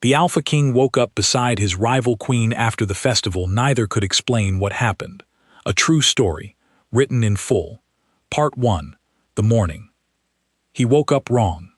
The Alpha King woke up beside his rival queen after the festival. Neither could explain what happened. A true story, written in full. Part 1. The morning. He woke up wrong.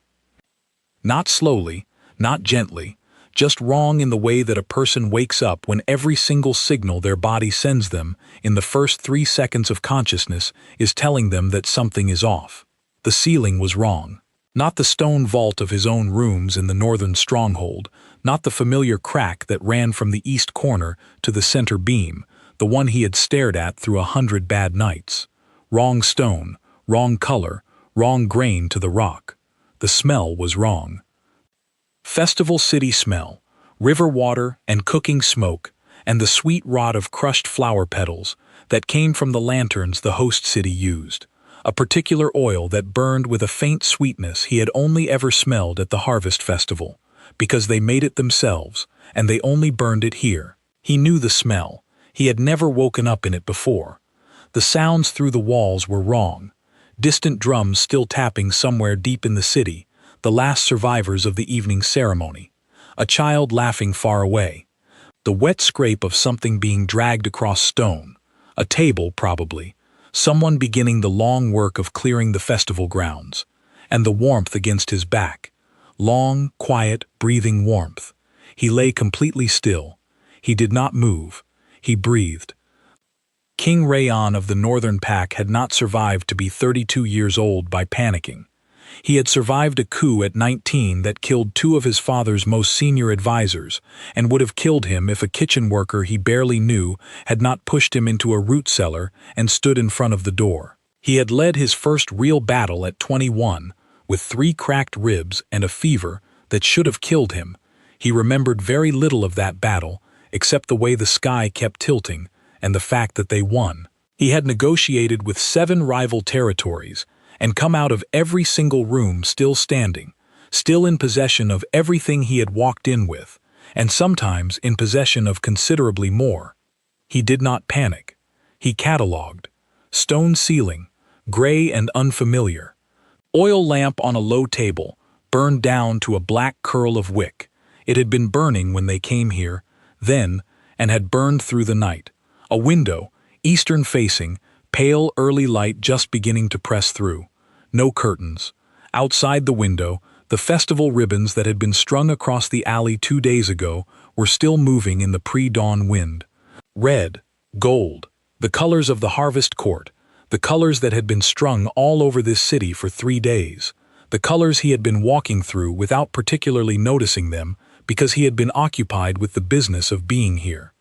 Not slowly, not gently, just wrong in the way that a person wakes up when every single signal their body sends them in the first 3 seconds of consciousness is telling them that something is off. The ceiling was wrong. Not the stone vault of his own rooms in the northern stronghold, not the familiar crack that ran from the east corner to the center beam, the one he had stared at through 100 bad nights. Wrong stone, wrong color, wrong grain to the rock. The smell was wrong. Festival city smell, river water and cooking smoke, and the sweet rot of crushed flower petals that came from the lanterns the host city used. A particular oil that burned with a faint sweetness he had only ever smelled at the harvest festival, because they made it themselves, and they only burned it here. He knew the smell. He had never woken up in it before. The sounds through the walls were wrong. Distant drums still tapping somewhere deep in the city, the last survivors of the evening ceremony. A child laughing far away. The wet scrape of something being dragged across stone. A table, probably. Someone beginning the long work of clearing the festival grounds. And the warmth against his back. Long, quiet, breathing warmth. He lay completely still. He did not move. He breathed. King Rayon of the Northern Pack had not survived to be 32 years old by panicking. He had survived a coup at 19 that killed 2 of his father's most senior advisors, and would have killed him if a kitchen worker he barely knew had not pushed him into a root cellar and stood in front of the door. He had led his first real battle at 21, with 3 cracked ribs and a fever that should have killed him. He remembered very little of that battle, except the way the sky kept tilting, and the fact that they won. He had negotiated with 7 rival territories, and come out of every single room still standing, still in possession of everything he had walked in with, and sometimes in possession of considerably more. He did not panic. He catalogued. Stone ceiling, gray and unfamiliar. Oil lamp on a low table, burned down to a black curl of wick. It had been burning when they came here, then, and had burned through the night. A window, eastern-facing, pale early light just beginning to press through. No curtains. Outside the window, the festival ribbons that had been strung across the alley 2 days ago were still moving in the pre-dawn wind. Red, gold, the colors of the harvest court, the colors that had been strung all over this city for 3 days, the colors he had been walking through without particularly noticing them because he had been occupied with the business of being here.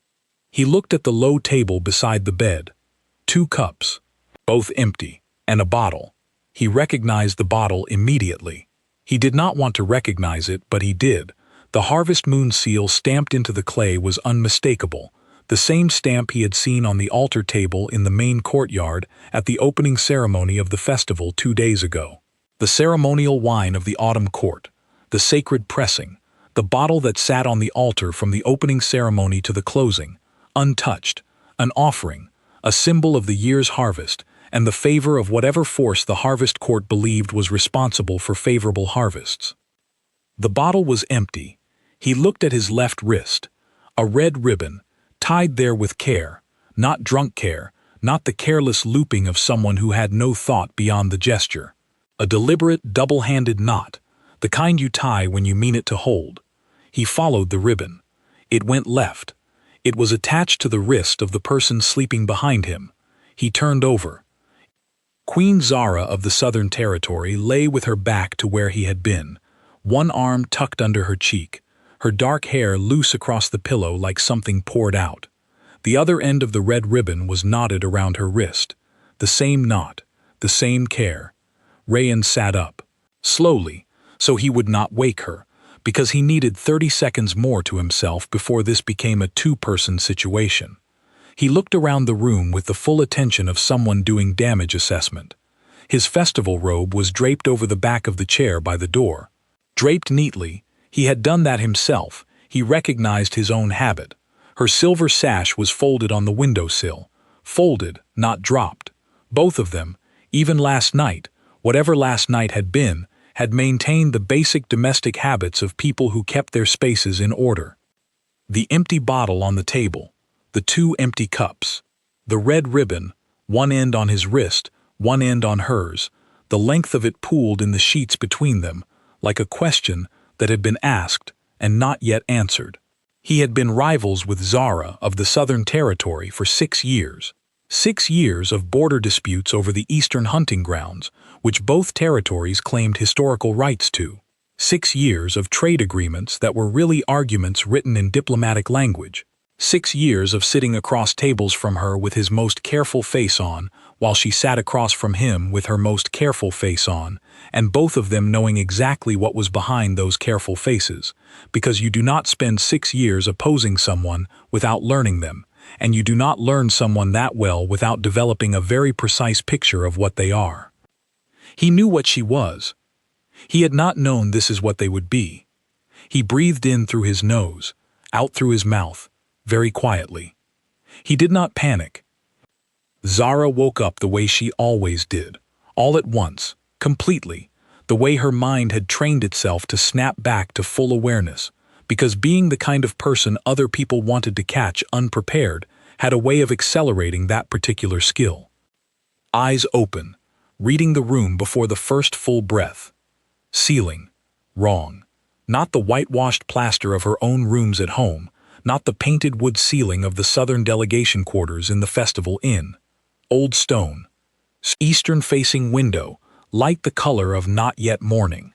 He looked at the low table beside the bed. 2 cups, both empty, and a bottle. He recognized the bottle immediately. He did not want to recognize it, but he did. The harvest moon seal stamped into the clay was unmistakable, the same stamp he had seen on the altar table in the main courtyard at the opening ceremony of the festival 2 days ago. The ceremonial wine of the autumn court, the sacred pressing, the bottle that sat on the altar from the opening ceremony to the closing, untouched, an offering, a symbol of the year's harvest, and the favor of whatever force the harvest court believed was responsible for favorable harvests. The bottle was empty. He looked at his left wrist. A red ribbon, tied there with care, not drunk care, not the careless looping of someone who had no thought beyond the gesture. A deliberate, double-handed knot, the kind you tie when you mean it to hold. He followed the ribbon. It went left. It was attached to the wrist of the person sleeping behind him. He turned over. Queen Zara of the Southern Territory lay with her back to where he had been, one arm tucked under her cheek, her dark hair loose across the pillow like something poured out. The other end of the red ribbon was knotted around her wrist. The same knot, the same care. Rayan sat up, slowly, so he would not wake her, because he needed 30 seconds more to himself before this became a 2-person situation. He looked around the room with the full attention of someone doing damage assessment. His festival robe was draped over the back of the chair by the door. Draped neatly, he had done that himself. He recognized his own habit. Her silver sash was folded on the windowsill. Folded, not dropped. Both of them, even last night, whatever last night had been, had maintained the basic domestic habits of people who kept their spaces in order. The empty bottle on the table, the two empty cups, the red ribbon, one end on his wrist, one end on hers, the length of it pooled in the sheets between them, like a question that had been asked and not yet answered. He had been rivals with Zara of the Southern Territory for 6 years. 6 years of border disputes over the eastern hunting grounds, which both territories claimed historical rights to. 6 years of trade agreements that were really arguments written in diplomatic language. 6 years of sitting across tables from her with his most careful face on, while she sat across from him with her most careful face on, and both of them knowing exactly what was behind those careful faces, because you do not spend 6 years opposing someone without learning them, and you do not learn someone that well without developing a very precise picture of what they are. He knew what she was. He had not known this is what they would be. He breathed in through his nose, out through his mouth, very quietly. He did not panic. Zara woke up the way she always did, all at once, completely, the way her mind had trained itself to snap back to full awareness, because being the kind of person other people wanted to catch unprepared had a way of accelerating that particular skill. Eyes open, reading the room before the first full breath. Ceiling. Wrong. Not the whitewashed plaster of her own rooms at home, not the painted wood ceiling of the southern delegation quarters in the Festival Inn. Old stone. Eastern-facing window, light the color of not yet morning.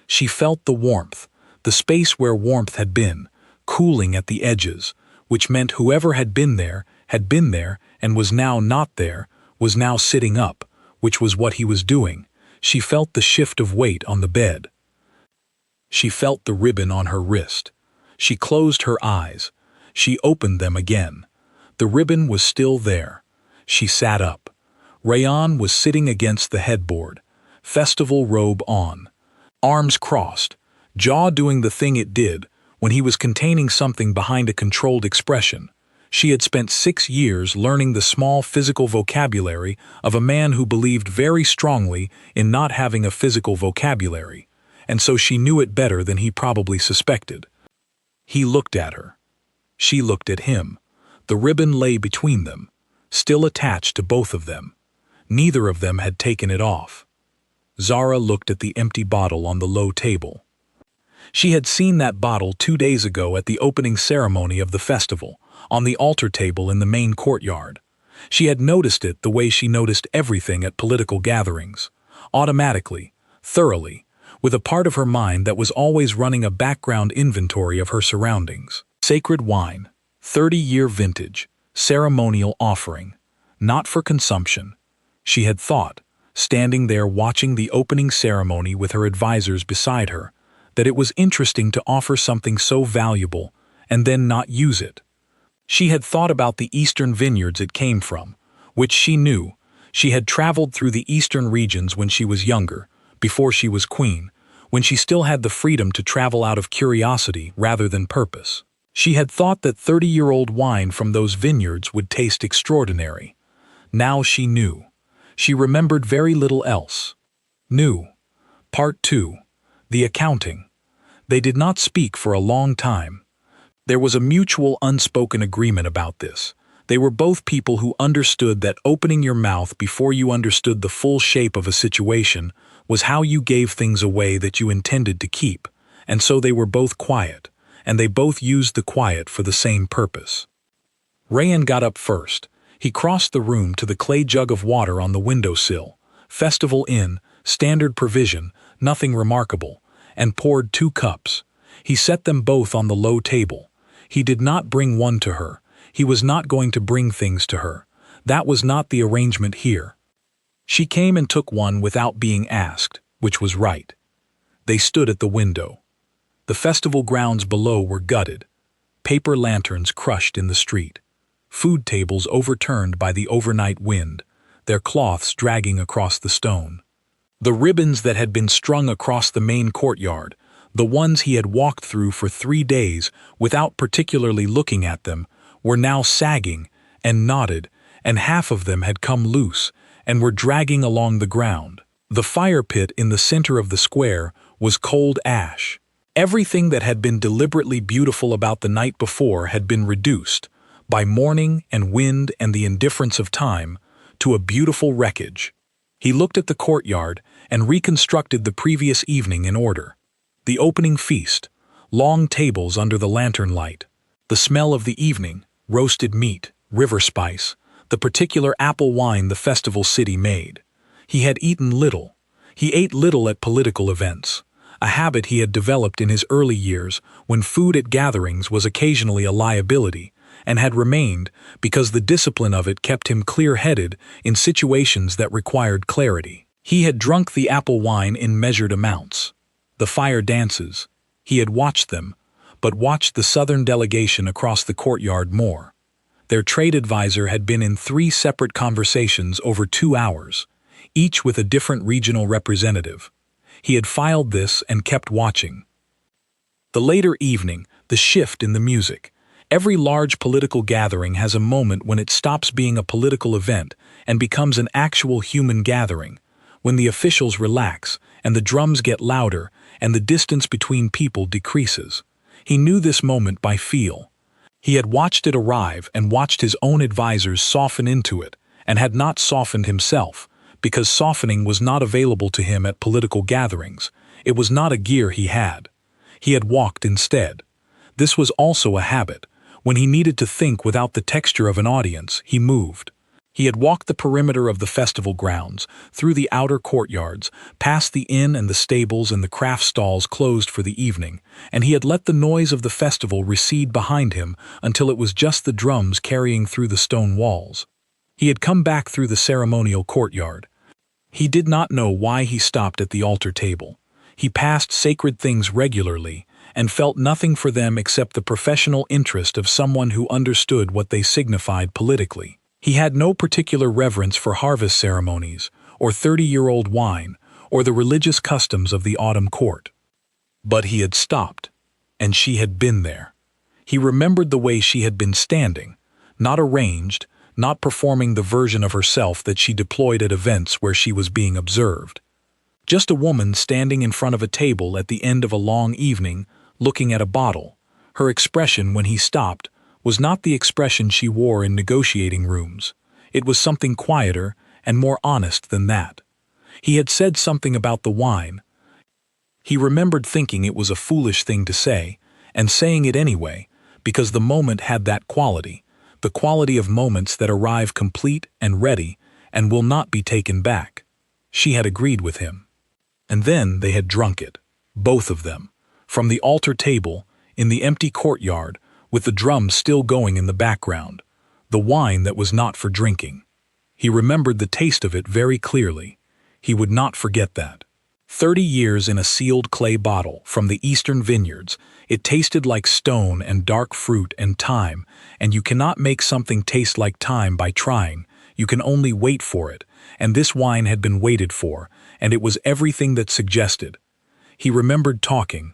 She felt the warmth, the space where warmth had been, cooling at the edges, which meant whoever had been there and was now not there, was now sitting up, which was what he was doing. She felt the shift of weight on the bed. She felt the ribbon on her wrist. She closed her eyes. She opened them again. The ribbon was still there. She sat up. Rayon was sitting against the headboard, festival robe on, arms crossed, jaw doing the thing it did when he was containing something behind a controlled expression. She had spent 6 years learning the small physical vocabulary of a man who believed very strongly in not having a physical vocabulary, and so she knew it better than he probably suspected. He looked at her. She looked at him. The ribbon lay between them, still attached to both of them. Neither of them had taken it off. Zara looked at the empty bottle on the low table. She had seen that bottle 2 days ago at the opening ceremony of the festival, on the altar table in the main courtyard. She had noticed it the way she noticed everything at political gatherings, automatically, thoroughly, with a part of her mind that was always running a background inventory of her surroundings. Sacred wine, 30-year vintage, ceremonial offering, not for consumption. She had thought, standing there watching the opening ceremony with her advisors beside her, that it was interesting to offer something so valuable and then not use it. She had thought about the eastern vineyards it came from, which she knew. She had traveled through the eastern regions when she was younger, before she was queen, when she still had the freedom to travel out of curiosity rather than purpose. She had thought that 30-year-old wine from those vineyards would taste extraordinary. Now she knew. She remembered very little else. Knew. Part 2. The accounting. They did not speak for a long time. There was a mutual unspoken agreement about this. They were both people who understood that opening your mouth before you understood the full shape of a situation was how you gave things away that you intended to keep, and so they were both quiet, and they both used the quiet for the same purpose. Rayan got up first. He crossed the room to the clay jug of water on the windowsill, Festival Inn, standard provision, nothing remarkable, and poured 2 cups. He set them both on the low table. He did not bring one to her. He was not going to bring things to her. That was not the arrangement here. She came and took one without being asked, which was right. They stood at the window. The festival grounds below were gutted, paper lanterns crushed in the street, food tables overturned by the overnight wind, their cloths dragging across the stone. The ribbons that had been strung across the main courtyard, the ones he had walked through for 3 days without particularly looking at them, were now sagging and knotted, and half of them had come loose and were dragging along the ground. The fire pit in the center of the square was cold ash. Everything that had been deliberately beautiful about the night before had been reduced, by morning and wind and the indifference of time, to a beautiful wreckage. He looked at the courtyard and reconstructed the previous evening in order. The opening feast, long tables under the lantern light, the smell of the evening, roasted meat, river spice, the particular apple wine the festival city made. He had eaten little. He ate little at political events, a habit he had developed in his early years when food at gatherings was occasionally a liability, and had remained because the discipline of it kept him clear-headed in situations that required clarity. He had drunk the apple wine in measured amounts. The fire dances, he had watched them, but watched the southern delegation across the courtyard more. Their trade advisor had been in 3 separate conversations over 2 hours, each with a different regional representative. He had filed this and kept watching. The later evening, the shift in the music. Every large political gathering has a moment when it stops being a political event and becomes an actual human gathering, when the officials relax and the drums get louder and the distance between people decreases. He knew this moment by feel. He had watched it arrive and watched his own advisors soften into it, and had not softened himself, because softening was not available to him at political gatherings. It was not a gear he had. He had walked instead. This was also a habit. When he needed to think without the texture of an audience, he moved. He had walked the perimeter of the festival grounds, through the outer courtyards, past the inn and the stables and the craft stalls closed for the evening, and he had let the noise of the festival recede behind him until it was just the drums carrying through the stone walls. He had come back through the ceremonial courtyard. He did not know why he stopped at the altar table. He passed sacred things regularly, and felt nothing for them except the professional interest of someone who understood what they signified politically. He had no particular reverence for harvest ceremonies, or 30-year-old wine, or the religious customs of the autumn court. But he had stopped, and she had been there. He remembered the way she had been standing, not arranged, not performing the version of herself that she deployed at events where she was being observed. Just a woman standing in front of a table at the end of a long evening, looking at a bottle. Her expression when he stopped was not the expression she wore in negotiating rooms. It was something quieter and more honest than that. He had said something about the wine. He remembered thinking it was a foolish thing to say, and saying it anyway, because the moment had that quality, the quality of moments that arrive complete and ready and will not be taken back. She had agreed with him. And then they had drunk it, both of them, from the altar table, in the empty courtyard, with the drums still going in the background, the wine that was not for drinking. He remembered the taste of it very clearly. He would not forget that. 30 years in a sealed clay bottle from the eastern vineyards, it tasted like stone and dark fruit and time, and you cannot make something taste like time by trying. You can only wait for it, and this wine had been waited for, and it was everything that suggested. He remembered talking.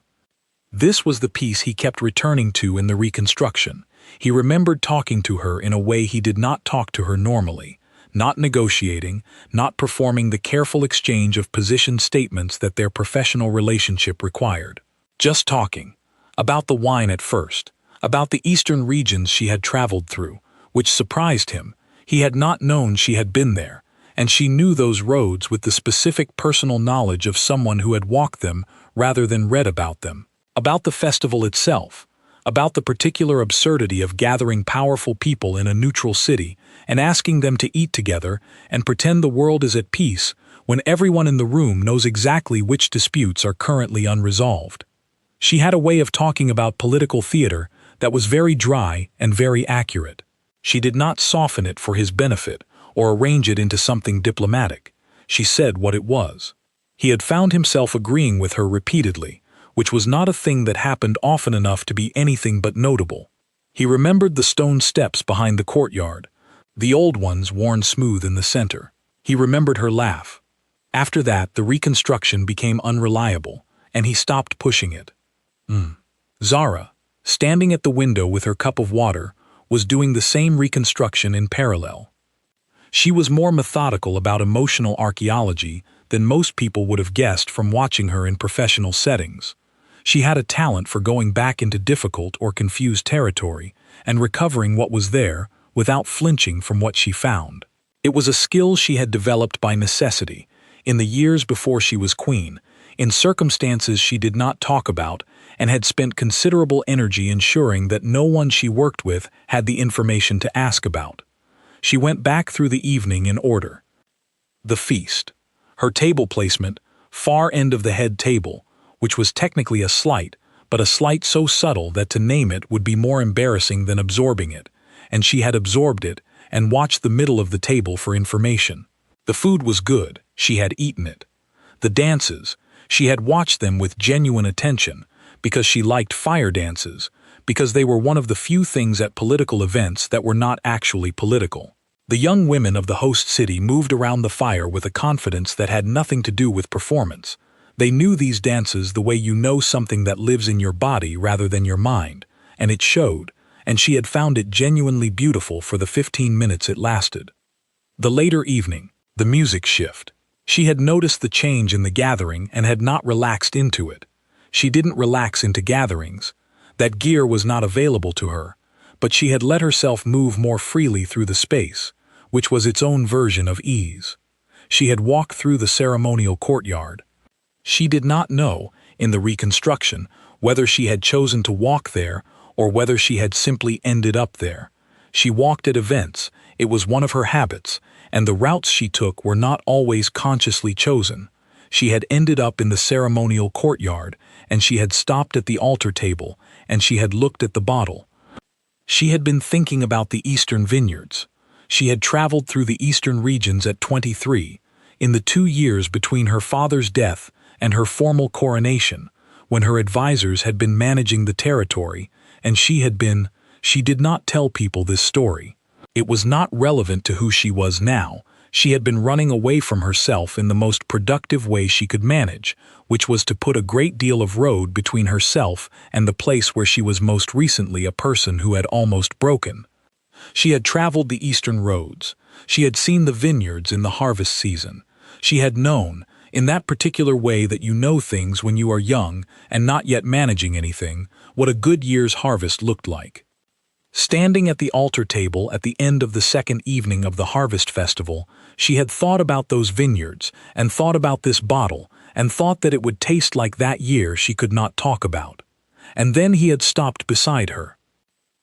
This was the piece he kept returning to in the reconstruction. He remembered talking to her in a way he did not talk to her normally, not negotiating, not performing the careful exchange of position statements that their professional relationship required. Just talking. About the wine at first, about the eastern regions she had traveled through, which surprised him. He had not known she had been there, and she knew those roads with the specific personal knowledge of someone who had walked them rather than read about them. About the festival itself, about the particular absurdity of gathering powerful people in a neutral city and asking them to eat together and pretend the world is at peace when everyone in the room knows exactly which disputes are currently unresolved. She had a way of talking about political theater that was very dry and very accurate. She did not soften it for his benefit or arrange it into something diplomatic. She said what it was. He had found himself agreeing with her repeatedly, which was not a thing that happened often enough to be anything but notable. He remembered the stone steps behind the courtyard, the old ones worn smooth in the center. He remembered her laugh. After that, the reconstruction became unreliable, and he stopped pushing it. Zara, standing at the window with her cup of water, was doing the same reconstruction in parallel. She was more methodical about emotional archaeology than most people would have guessed from watching her in professional settings. She had a talent for going back into difficult or confused territory and recovering what was there without flinching from what she found. It was a skill she had developed by necessity, in the years before she was queen, in circumstances she did not talk about, and had spent considerable energy ensuring that no one she worked with had the information to ask about. She went back through the evening in order. The feast. Her table placement, far end of the head table, which was technically a slight, but a slight so subtle that to name it would be more embarrassing than absorbing it, and she had absorbed it and watched the middle of the table for information. The food was good, she had eaten it. The dances, she had watched them with genuine attention, because she liked fire dances, because they were one of the few things at political events that were not actually political. The young women of the host city moved around the fire with a confidence that had nothing to do with performance. They knew these dances the way you know something that lives in your body rather than your mind, and it showed, and she had found it genuinely beautiful for the 15 minutes it lasted. The later evening, the music shift. She had noticed the change in the gathering and had not relaxed into it. She didn't relax into gatherings. That gear was not available to her, but she had let herself move more freely through the space, which was its own version of ease. She had walked through the ceremonial courtyard. She did not know, in the reconstruction, whether she had chosen to walk there or whether she had simply ended up there. She walked at events, it was one of her habits, and the routes she took were not always consciously chosen. She had ended up in the ceremonial courtyard, and she had stopped at the altar table, and she had looked at the bottle. She had been thinking about the eastern vineyards. She had traveled through the eastern regions at 23, in the 2 years between her father's death and her formal coronation, when her advisors had been managing the territory, and she did not tell people this story. It was not relevant to who she was now. She had been running away from herself in the most productive way she could manage, which was to put a great deal of road between herself and the place where she was most recently a person who had almost broken. She had traveled the eastern roads. She had seen the vineyards in the harvest season. She had known, in that particular way that you know things when you are young and not yet managing anything, what a good year's harvest looked like. Standing at the altar table at the end of the second evening of the harvest festival, she had thought about those vineyards and thought about this bottle and thought that it would taste like that year she could not talk about. And then he had stopped beside her.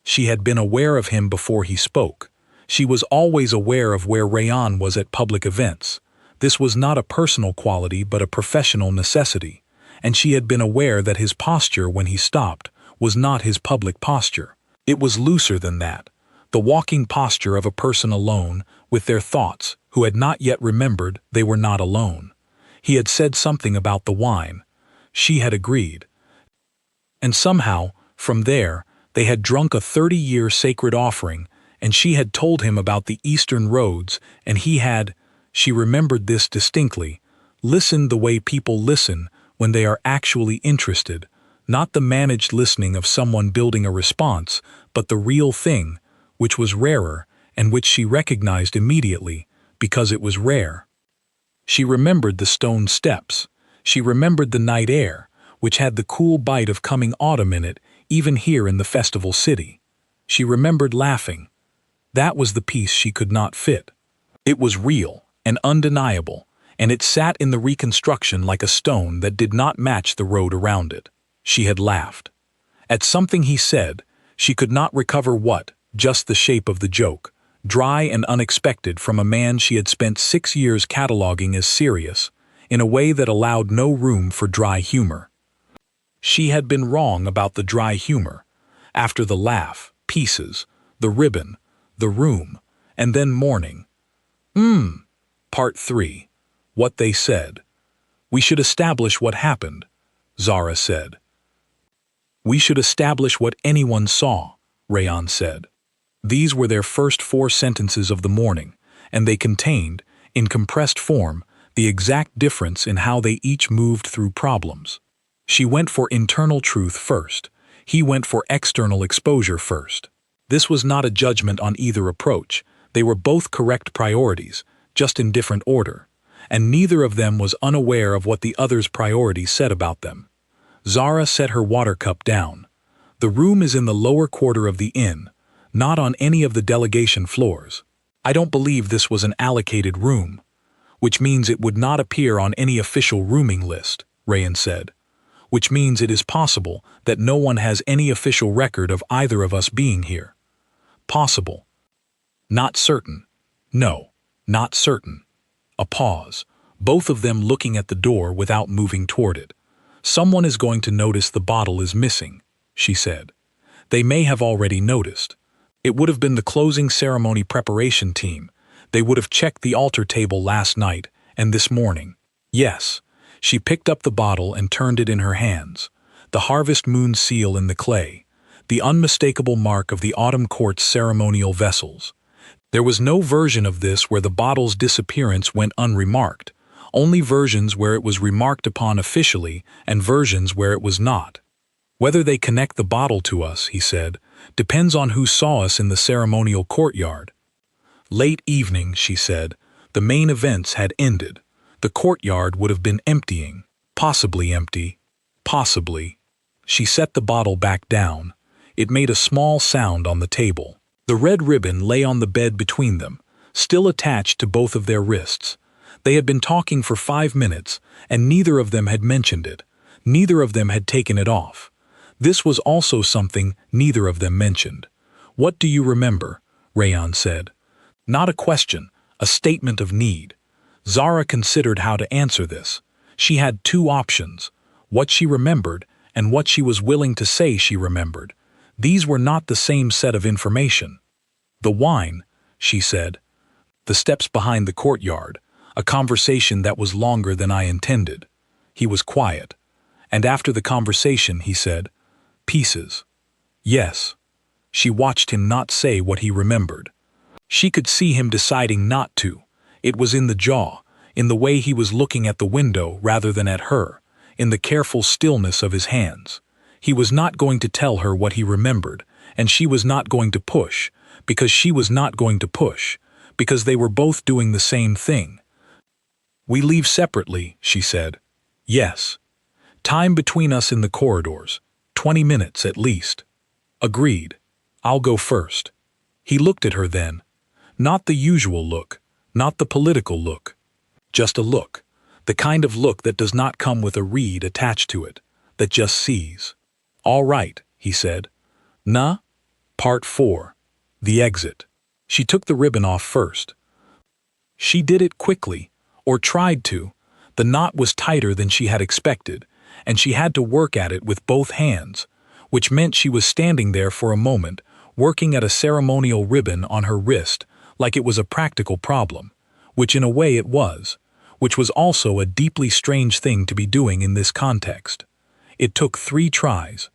She had been aware of him before he spoke. She was always aware of where Rayan was at public events. This was not a personal quality but a professional necessity, and she had been aware that his posture when he stopped was not his public posture. It was looser than that, the walking posture of a person alone with their thoughts who had not yet remembered they were not alone. He had said something about the wine. She had agreed. And somehow, from there, they had drunk a 30-year sacred offering, and she had told him about the eastern roads, and he had, she remembered this distinctly, listened the way people listen when they are actually interested, not the managed listening of someone building a response, but the real thing, which was rarer and which she recognized immediately because it was rare. She remembered the stone steps. She remembered the night air, which had the cool bite of coming autumn in it, even here in the festival city. She remembered laughing. That was the piece she could not fit. It was real and undeniable, and it sat in the reconstruction like a stone that did not match the road around it. She had laughed. At something he said, she could not recover what, just the shape of the joke, dry and unexpected from a man she had spent 6 years cataloging as serious, in a way that allowed no room for dry humor. She had been wrong about the dry humor. After the laugh, pieces, the ribbon, the room, and then mourning. Part 3. What they said. We should establish what happened, Zara said. We should establish what anyone saw, Rayan said. These were their first 4 sentences of the morning, and they contained, in compressed form, the exact difference in how they each moved through problems. She went for internal truth first. He went for external exposure first. This was not a judgment on either approach. They were both correct priorities, just in different order. and neither of them was unaware of what the other's priorities said about them. Zara set her water cup down. The room is in the lower quarter of the inn, not on any of the delegation floors. I don't believe this was an allocated room, which means it would not appear on any official rooming list, Rayan said, which means it is possible that no one has any official record of either of us being here. Possible. Not certain. No, not certain. A pause, both of them looking at the door without moving toward it. Someone is going to notice the bottle is missing, she said. They may have already noticed. It would have been the closing ceremony preparation team. They would have checked the altar table last night and this morning. Yes, she picked up the bottle and turned it in her hands. The harvest moon seal in the clay, the unmistakable mark of the autumn court's ceremonial vessels. There was no version of this where the bottle's disappearance went unremarked, only versions where it was remarked upon officially and versions where it was not. Whether they connect the bottle to us, he said, depends on who saw us in the ceremonial courtyard. Late evening, she said, the main events had ended. The courtyard would have been emptying, possibly empty, possibly. She set the bottle back down. It made a small sound on the table. The red ribbon lay on the bed between them, still attached to both of their wrists. They had been talking for 5 minutes, and neither of them had mentioned it. Neither of them had taken it off. This was also something neither of them mentioned. What do you remember? Rayan said. Not a question, a statement of need. Zara considered how to answer this. She had 2 options, what she remembered and what she was willing to say she remembered. These were not the same set of information. The wine, she said. The steps behind the courtyard, a conversation that was longer than I intended. He was quiet. And after the conversation, he said, pieces. Yes. She watched him not say what he remembered. She could see him deciding not to. It was in the jaw, in the way he was looking at the window rather than at her, in the careful stillness of his hands. He was not going to tell her what he remembered, and she was not going to push, because she was not going to push, because they were both doing the same thing. We leave separately, she said. Yes. Time between us in the corridors, 20 minutes at least. Agreed. I'll go first. He looked at her then. Not the usual look, not the political look. Just a look, the kind of look that does not come with a reed attached to it, that just sees. All right, he said. Nah? Part 4. The exit. She took the ribbon off first. She did it quickly, or tried to. The knot was tighter than she had expected, and she had to work at it with both hands, which meant she was standing there for a moment, working at a ceremonial ribbon on her wrist like it was a practical problem, which in a way it was, which was also a deeply strange thing to be doing in this context. It took 3 tries.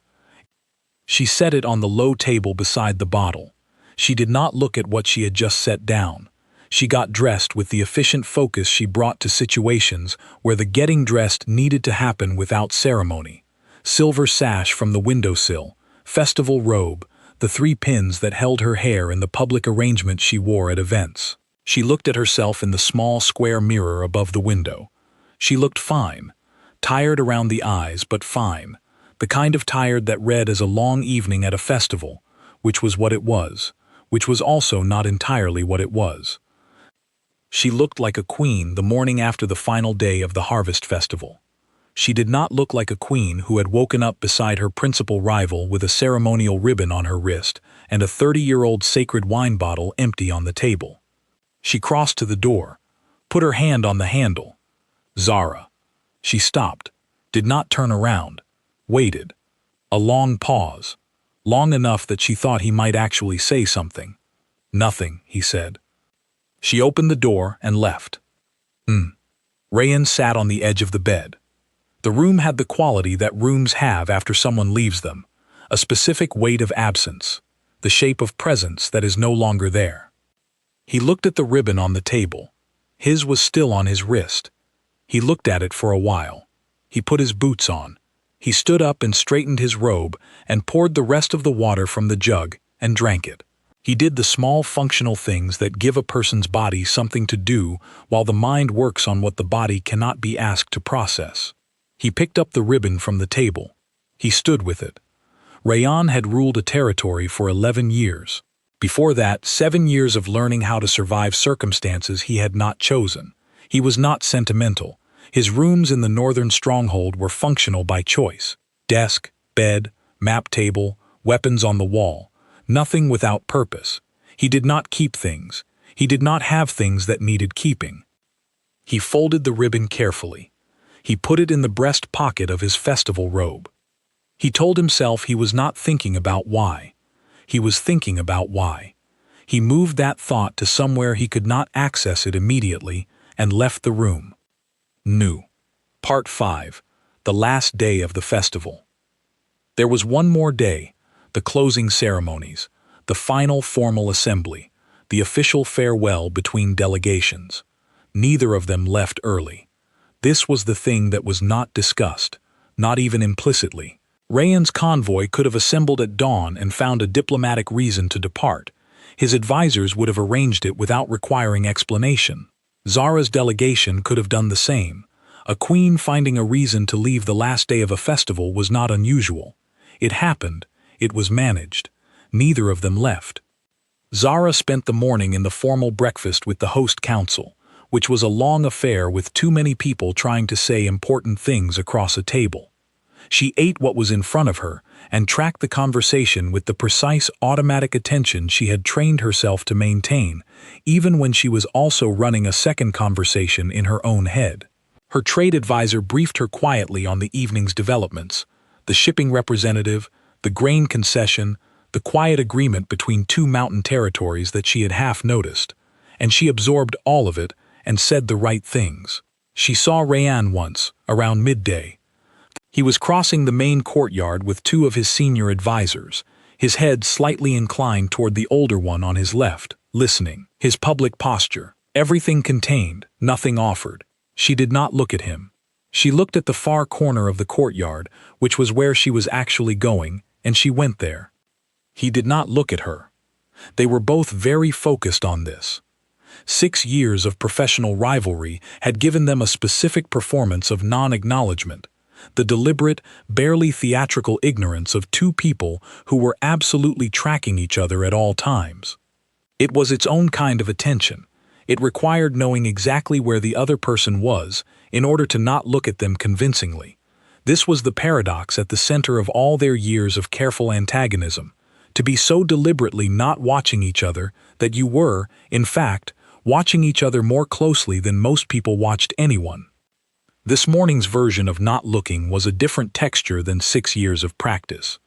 She set it on the low table beside the bottle. She did not look at what she had just set down. She got dressed with the efficient focus she brought to situations where the getting dressed needed to happen without ceremony. Silver sash from the windowsill, festival robe, the 3 pins that held her hair in the public arrangement she wore at events. She looked at herself in the small square mirror above the window. She looked fine, tired around the eyes, but fine, the kind of tired that read as a long evening at a festival, which was what it was, which was also not entirely what it was. She looked like a queen the morning after the final day of the harvest festival. She did not look like a queen who had woken up beside her principal rival with a ceremonial ribbon on her wrist and a 30-year-old sacred wine bottle empty on the table. She crossed to the door, put her hand on the handle. Zara. She stopped, did not turn around, waited. A long pause, long enough that she thought he might actually say something. Nothing, he said. She opened the door and left. Rayan sat on the edge of the bed. The room had the quality that rooms have after someone leaves them, a specific weight of absence, the shape of presence that is no longer there. He looked at the ribbon on the table. His was still on his wrist. He looked at it for a while. He put his boots on. He stood up and straightened his robe and poured the rest of the water from the jug and drank it. He did the small functional things that give a person's body something to do while the mind works on what the body cannot be asked to process. He picked up the ribbon from the table. He stood with it. Rayan had ruled a territory for 11 years. Before that, 7 years of learning how to survive circumstances he had not chosen. He was not sentimental. His rooms in the northern stronghold were functional by choice. Desk, bed, map table, weapons on the wall. Nothing without purpose. He did not keep things. He did not have things that needed keeping. He folded the ribbon carefully. He put it in the breast pocket of his festival robe. He told himself he was not thinking about why. He was thinking about why. He moved that thought to somewhere he could not access it immediately and left the room. New. Part 5. The last day of the festival. There was one more day, the closing ceremonies, the final formal assembly, the official farewell between delegations. Neither of them left early. This was the thing that was not discussed, not even implicitly. Rayan's convoy could have assembled at dawn and found a diplomatic reason to depart. His advisors would have arranged it without requiring explanation. Zara's delegation could have done the same. A queen finding a reason to leave the last day of a festival was not unusual. It happened. It was managed. Neither of them left. Zara spent the morning in the formal breakfast with the host council, which was a long affair with too many people trying to say important things across a table. She ate what was in front of her and tracked the conversation with the precise automatic attention she had trained herself to maintain, even when she was also running a second conversation in her own head. Her trade advisor briefed her quietly on the evening's developments, the shipping representative, the grain concession, the quiet agreement between two mountain territories that she had half noticed, and she absorbed all of it and said the right things. She saw Rayan once, around midday. He was crossing the main courtyard with two of his senior advisors, his head slightly inclined toward the older one on his left, listening. His public posture, everything contained, nothing offered. She did not look at him. She looked at the far corner of the courtyard, which was where she was actually going, and she went there. He did not look at her. They were both very focused on this. 6 years of professional rivalry had given them a specific performance of non-acknowledgement, the deliberate, barely theatrical ignorance of two people who were absolutely tracking each other at all times. It was its own kind of attention. It required knowing exactly where the other person was in order to not look at them convincingly. This was the paradox at the center of all their years of careful antagonism, to be so deliberately not watching each other that you were, in fact, watching each other more closely than most people watched anyone. This morning's version of not looking was a different texture than 6 years of practice.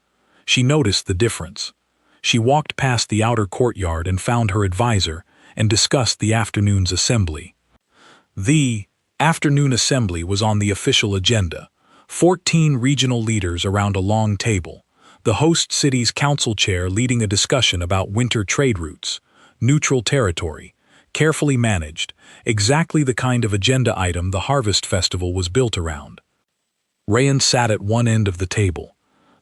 She noticed the difference. She walked past the outer courtyard and found her advisor and discussed the afternoon's assembly. The afternoon assembly was on the official agenda. 14 regional leaders around a long table. The host city's council chair leading a discussion about winter trade routes, neutral territory, carefully managed, exactly the kind of agenda item the Harvest Festival was built around. Rayan sat at one end of the table.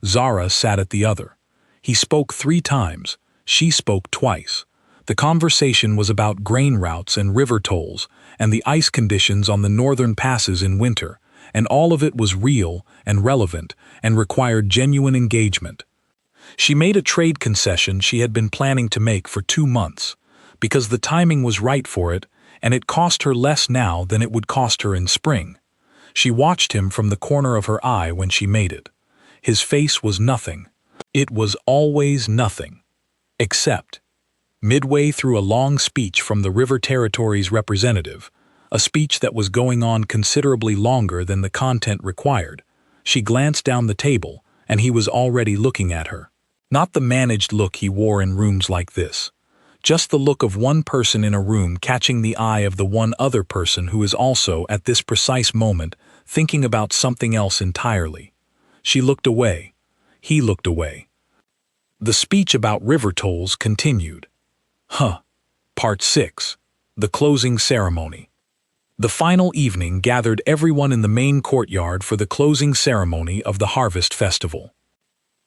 Zara sat at the other. He spoke 3 times. She spoke twice. The conversation was about grain routes and river tolls and the ice conditions on the northern passes in winter, and all of it was real and relevant and required genuine engagement. She made a trade concession she had been planning to make for 2 months, because the timing was right for it, and it cost her less now than it would cost her in spring. She watched him from the corner of her eye when she made it. His face was nothing. It was always nothing. Except, midway through a long speech from the River Territory's representative, a speech that was going on considerably longer than the content required, she glanced down the table, and he was already looking at her. Not the managed look he wore in rooms like this. Just the look of one person in a room catching the eye of the one other person who is also, at this precise moment, thinking about something else entirely. She looked away. He looked away. The speech about river tolls continued. Part 6. The closing ceremony. The final evening gathered everyone in the main courtyard for the closing ceremony of the Harvest Festival.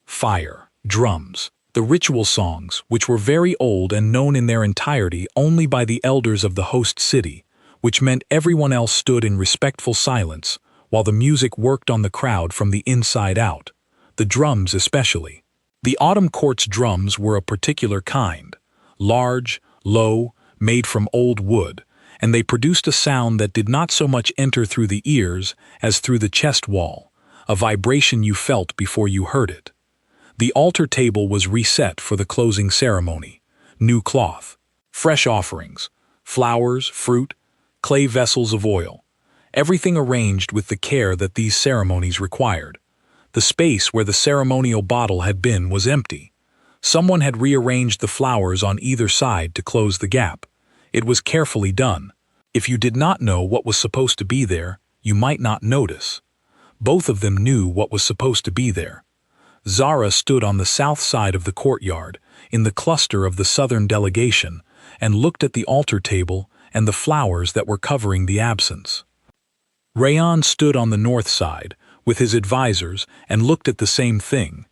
Fire, drums, The ritual songs, which were very old and known in their entirety only by the elders of the host city, which meant everyone else stood in respectful silence, while the music worked on the crowd from the inside out. The drums especially. The autumn court's drums were a particular kind, large, low, made from old wood, and they produced a sound that did not so much enter through the ears as through the chest wall, a vibration you felt before you heard it. The altar table was reset for the closing ceremony. New cloth, fresh offerings, flowers, fruit, clay vessels of oil, everything arranged with the care that these ceremonies required. The space where the ceremonial bottle had been was empty. Someone had rearranged the flowers on either side to close the gap. It was carefully done. If you did not know what was supposed to be there, you might not notice. Both of them knew what was supposed to be there. Zara stood on the south side of the courtyard, in the cluster of the southern delegation, and looked at the altar table and the flowers that were covering the absence. Rayan stood on the north side, with his advisors, and looked at the same thing.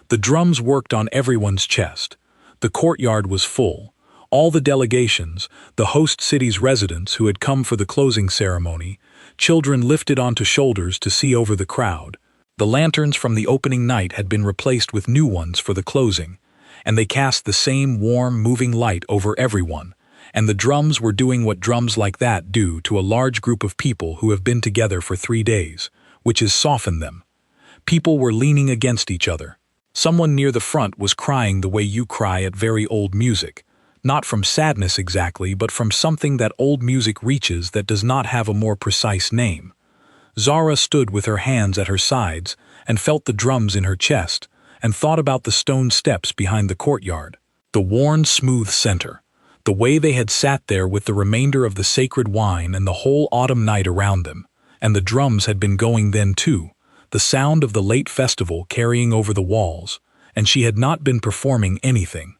The drums worked on everyone's chest. The courtyard was full. All the delegations, the host city's residents who had come for the closing ceremony, children lifted onto shoulders to see over the crowd. The lanterns from the opening night had been replaced with new ones for the closing, and they cast the same warm, moving light over everyone, and the drums were doing what drums like that do to a large group of people who have been together for 3 days, which is soften them. People were leaning against each other. Someone near the front was crying the way you cry at very old music, not from sadness exactly, but from something that old music reaches that does not have a more precise name. Zara stood with her hands at her sides and felt the drums in her chest and thought about the stone steps behind the courtyard, the worn, smooth center, the way they had sat there with the remainder of the sacred wine and the whole autumn night around them, and the drums had been going then too, the sound of the late festival carrying over the walls, and she had not been performing anything.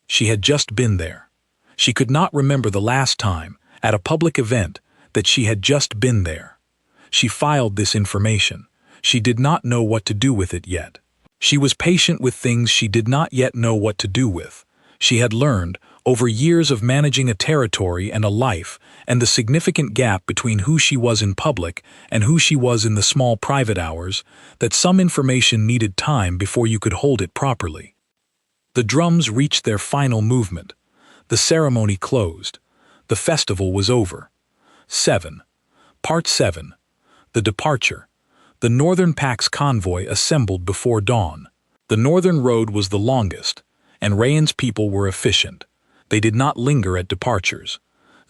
She had just been there. She could not remember the last time, at a public event, that she had just been there. She filed this information. She did not know what to do with it yet. She was patient with things she did not yet know what to do with. She had learned, over years of managing a territory and a life, and the significant gap between who she was in public and who she was in the small private hours, that some information needed time before you could hold it properly. The drums reached their final movement. The ceremony closed. The festival was over. 7. Part 7. The departure. The Northern Pack's convoy assembled before dawn. The northern road was the longest, and Rayan's people were efficient. They did not linger at departures.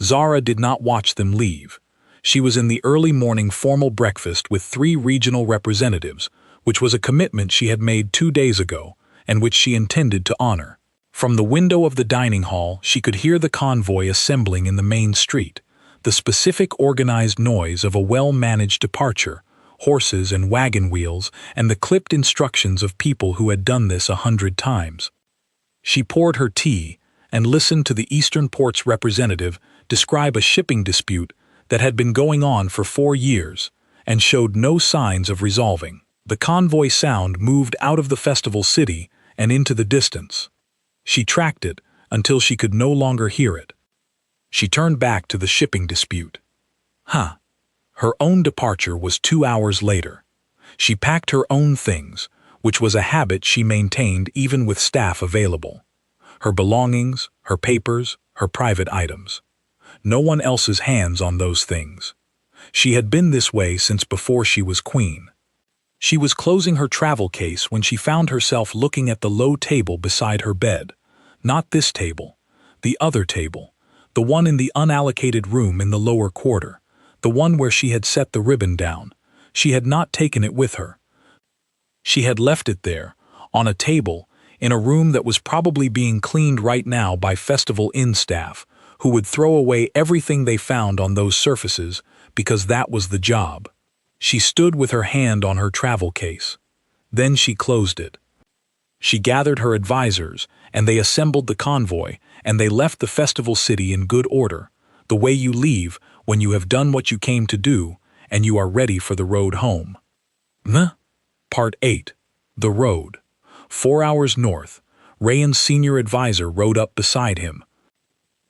Zara did not watch them leave. She was in the early morning formal breakfast with 3 regional representatives, which was a commitment she had made 2 days ago, and which she intended to honor. From the window of the dining hall, she could hear the convoy assembling in the main street, the specific organized noise of a well-managed departure, horses and wagon wheels, and the clipped instructions of people who had done this 100 times. She poured her tea and listened to the Eastern Port's representative describe a shipping dispute that had been going on for 4 years and showed no signs of resolving. The convoy sound moved out of the festival city and into the distance. She tracked it until she could no longer hear it. She turned back to the shipping dispute. Her own departure was 2 hours later. She packed her own things, which was a habit she maintained even with staff available. Her belongings, her papers, her private items. No one else's hands on those things. She had been this way since before she was queen. She was closing her travel case when she found herself looking at the low table beside her bed. Not this table, the other table, the one in the unallocated room in the lower quarter, the one where she had set the ribbon down. She had not taken it with her. She had left it there, on a table, in a room that was probably being cleaned right now by Festival Inn staff, who would throw away everything they found on those surfaces because that was the job. She stood with her hand on her travel case. Then she closed it. She gathered her advisors, and they assembled the convoy, and they left the festival city in good order, the way you leave when you have done what you came to do and you are ready for the road home. Part 8. The road. 4 hours north, Rayan's senior advisor rode up beside him.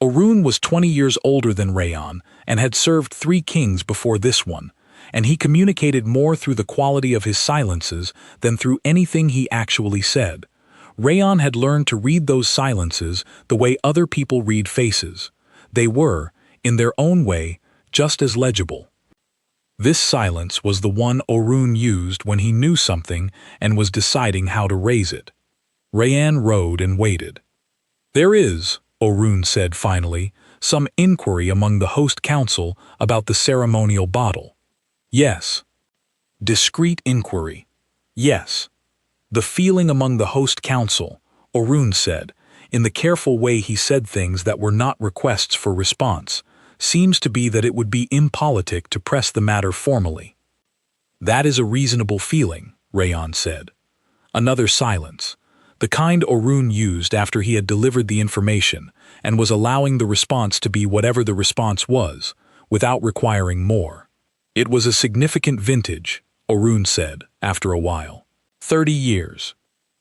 Orun was 20 years older than Rayan and had served 3 kings before this one, and he communicated more through the quality of his silences than through anything he actually said. Rayan had learned to read those silences the way other people read faces. They were, in their own way, just as legible. This silence was the one Orun used when he knew something and was deciding how to raise it. Rayan rode and waited. "There is," Orun said finally, "some inquiry among the host council about the ceremonial bottle." "Yes." "Discreet inquiry." "Yes." "The feeling among the host council," Orun said, in the careful way he said things that were not requests for response, "seems to be that it would be impolitic to press the matter formally." "That is a reasonable feeling," Rayan said. Another silence, the kind Orun used after he had delivered the information and was allowing the response to be whatever the response was, without requiring more. "It was a significant vintage," Orun said, after a while. 30 years.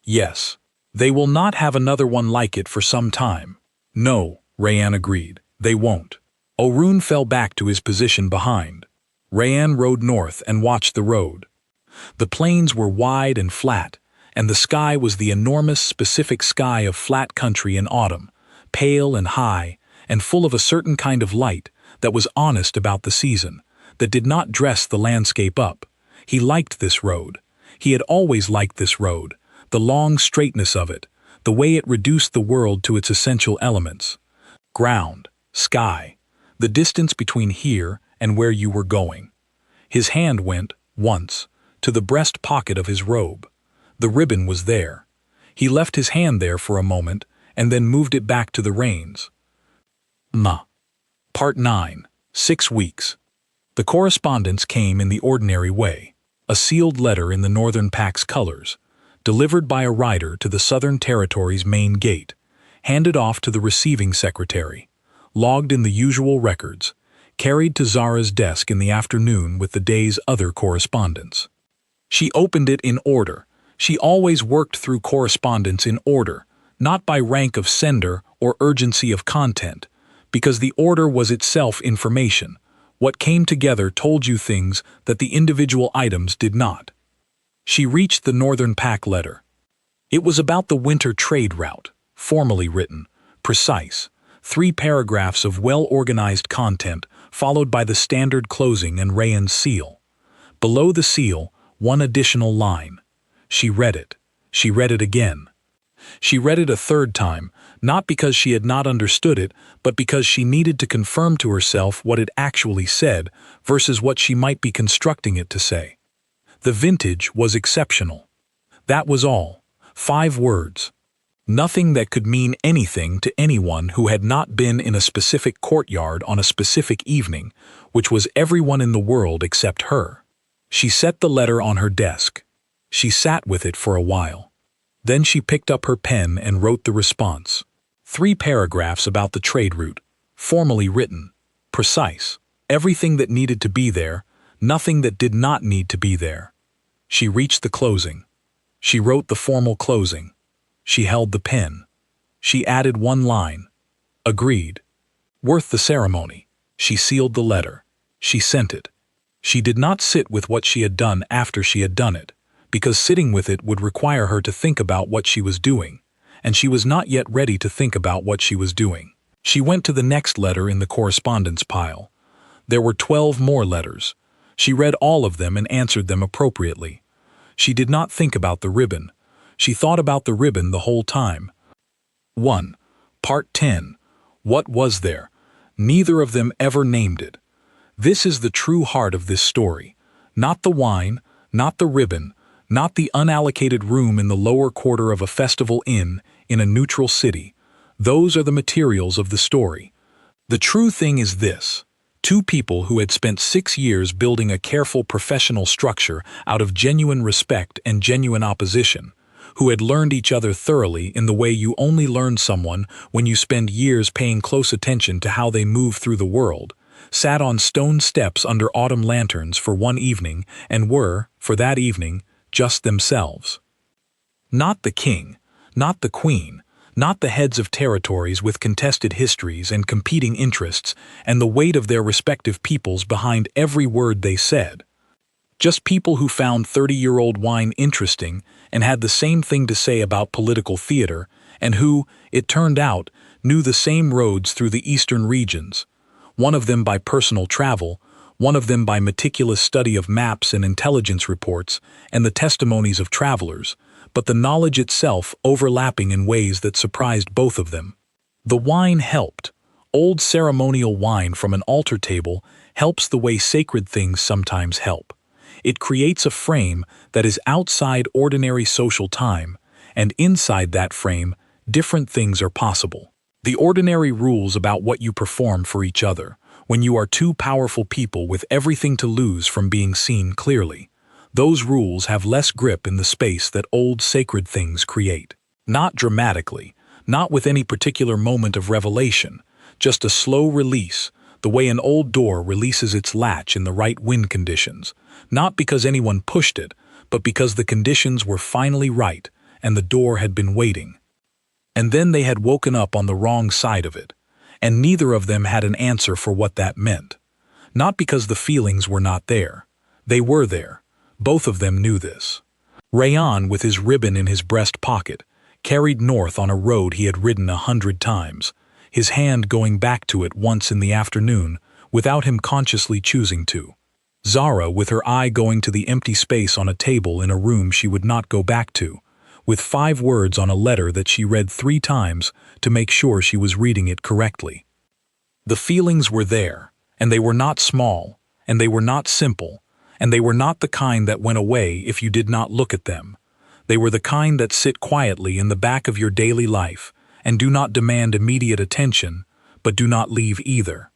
"Yes. They will not have another one like it for some time." "No," Rayan agreed, "they won't." Orun fell back to his position behind. Rayan rode north and watched the road. The plains were wide and flat, and the sky was the enormous specific sky of flat country in autumn, pale and high, and full of a certain kind of light that was honest about the season, that did not dress the landscape up. He liked this road. He had always liked this road, the long straightness of it, the way it reduced the world to its essential elements. Ground, sky, the distance between here and where you were going. His hand went, once, to the breast pocket of his robe. The ribbon was there. He left his hand there for a moment and then moved it back to the reins. Part 9. 6 weeks. The correspondence came in the ordinary way, a sealed letter in the Northern Pact's colors, delivered by a rider to the Southern Territory's main gate, handed off to the receiving secretary, logged in the usual records, carried to Zara's desk in the afternoon with the day's other correspondence. She opened it in order. She always worked through correspondence in order, not by rank of sender or urgency of content, because the order was itself information. What came together told you things that the individual items did not. She reached the Northern Pact letter. It was about the winter trade route, formally written, precise, 3 paragraphs of well-organized content followed by the standard closing and Rayan's seal. Below the seal, 1 additional line. She read it. She read it again. She read it a 3rd time, not because she had not understood it, but because she needed to confirm to herself what it actually said versus what she might be constructing it to say. The vintage was exceptional. That was all. 5 words. Nothing that could mean anything to anyone who had not been in a specific courtyard on a specific evening, which was everyone in the world except her. She set the letter on her desk. She sat with it for a while. Then she picked up her pen and wrote the response. 3 paragraphs about the trade route, formally written, precise, everything that needed to be there, nothing that did not need to be there. She reached the closing. She wrote the formal closing. She held the pen. She added 1 line. Agreed. Worth the ceremony. She sealed the letter. She sent it. She did not sit with what she had done after she had done it, because sitting with it would require her to think about what she was doing, and she was not yet ready to think about what she was doing. She went to the next letter in the correspondence pile. There were 12 more letters. She read all of them and answered them appropriately. She did not think about the ribbon. She thought about the ribbon the whole time. 1. Part 10. What was there? Neither of them ever named it. This is the true heart of this story. Not the wine, not the ribbon, not the unallocated room in the lower quarter of a festival inn in a neutral city. Those are the materials of the story. The true thing is this. 2 people who had spent 6 years building a careful professional structure out of genuine respect and genuine opposition, who had learned each other thoroughly in the way you only learn someone when you spend years paying close attention to how they move through the world, sat on stone steps under autumn lanterns for one evening and were, for that evening, just themselves. Not the king, not the queen, not the heads of territories with contested histories and competing interests and the weight of their respective peoples behind every word they said. Just people who found 30-year-old wine interesting and had the same thing to say about political theater, and who, it turned out, knew the same roads through the eastern regions, one of them by personal travel, one of them by meticulous study of maps and intelligence reports and the testimonies of travelers, but the knowledge itself overlapping in ways that surprised both of them. The wine helped. Old ceremonial wine from an altar table helps the way sacred things sometimes help. It creates a frame that is outside ordinary social time, and inside that frame, different things are possible. The ordinary rules about what you perform for each other, when you are two powerful people with everything to lose from being seen clearly, those rules have less grip in the space that old sacred things create. Not dramatically, not with any particular moment of revelation, just a slow release, the way an old door releases its latch in the right wind conditions, not because anyone pushed it, but because the conditions were finally right and the door had been waiting. And then they had woken up on the wrong side of it, and neither of them had an answer for what that meant. Not because the feelings were not there. They were there. Both of them knew this. Rayan, with his ribbon in his breast pocket, carried north on a road he had ridden 100 times, his hand going back to it once in the afternoon, without him consciously choosing to. Zara, with her eye going to the empty space on a table in a room she would not go back to, with 5 words on a letter that she read 3 times to make sure she was reading it correctly. The feelings were there, and they were not small, and they were not simple, and they were not the kind that went away if you did not look at them. They were the kind that sit quietly in the back of your daily life and do not demand immediate attention, but do not leave either.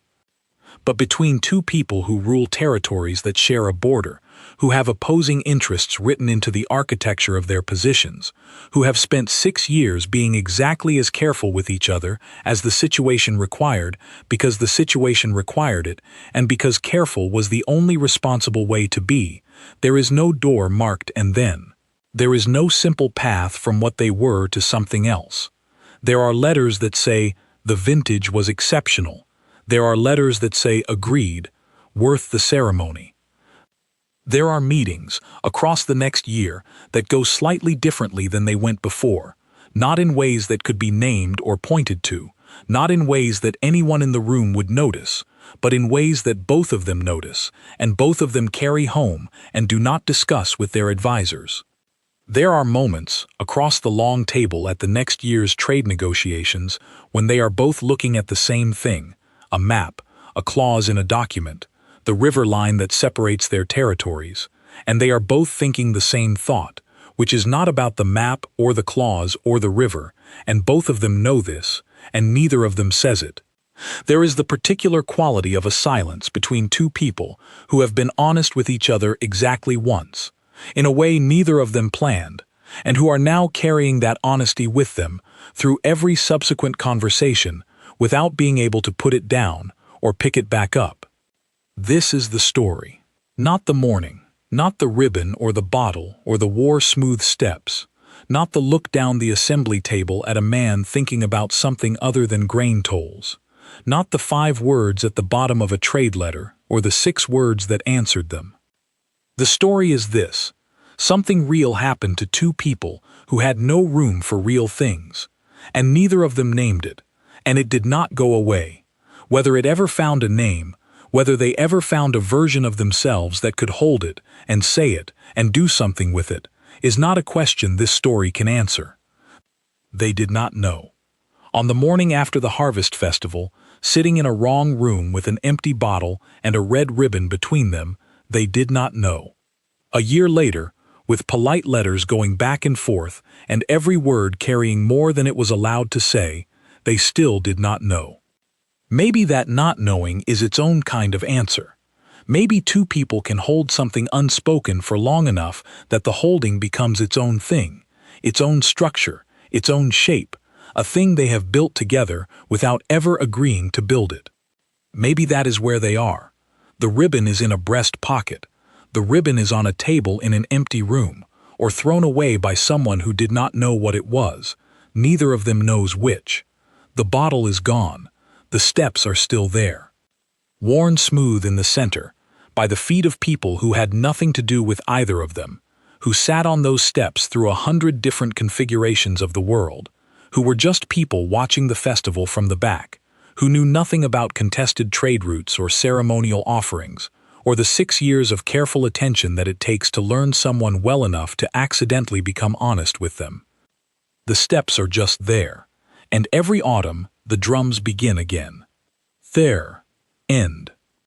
But between two people who rule territories that share a border, who have opposing interests written into the architecture of their positions, who have spent 6 years being exactly as careful with each other as the situation required, because the situation required it, and because careful was the only responsible way to be, there is no door marked and then. There is no simple path from what they were to something else. There are letters that say, the vintage was exceptional. There are letters that say, agreed, worth the ceremony. There are meetings, across the next year, that go slightly differently than they went before, not in ways that could be named or pointed to, not in ways that anyone in the room would notice, but in ways that both of them notice, and both of them carry home and do not discuss with their advisors. There are moments, across the long table at the next year's trade negotiations, when they are both looking at the same thing, a map, a clause in a document, the river line that separates their territories, and they are both thinking the same thought, which is not about the map or the clause or the river, and both of them know this, and neither of them says it. There is the particular quality of a silence between two people who have been honest with each other exactly once, in a way neither of them planned, and who are now carrying that honesty with them through every subsequent conversation without being able to put it down or pick it back up. This is the story. Not the morning, not the ribbon or the bottle or the war-smooth steps, not the look down the assembly table at a man thinking about something other than grain tolls, not the 5 words at the bottom of a trade letter or the 6 words that answered them. The story is this. Something real happened to two people who had no room for real things, and neither of them named it, and it did not go away. Whether it ever found a name, whether they ever found a version of themselves that could hold it and say it and do something with it, is not a question this story can answer. They did not know. On the morning after the harvest festival, sitting in a wrong room with an empty bottle and a red ribbon between them, they did not know. A year later, with polite letters going back and forth and every word carrying more than it was allowed to say, they still did not know. Maybe that not knowing is its own kind of answer. Maybe two people can hold something unspoken for long enough that the holding becomes its own thing, its own structure, its own shape, a thing they have built together without ever agreeing to build it. Maybe that is where they are. The ribbon is in a breast pocket. The ribbon is on a table in an empty room, or thrown away by someone who did not know what it was, Neither of them knows which. The bottle is gone. The steps are still there. Worn smooth in the center, by the feet of people who had nothing to do with either of them, who sat on those steps through 100 different configurations of the world, who were just people watching the festival from the back, who knew nothing about contested trade routes or ceremonial offerings, or the 6 years of careful attention that it takes to learn someone well enough to accidentally become honest with them. The steps are just there, and every autumn the drums begin again. There. End.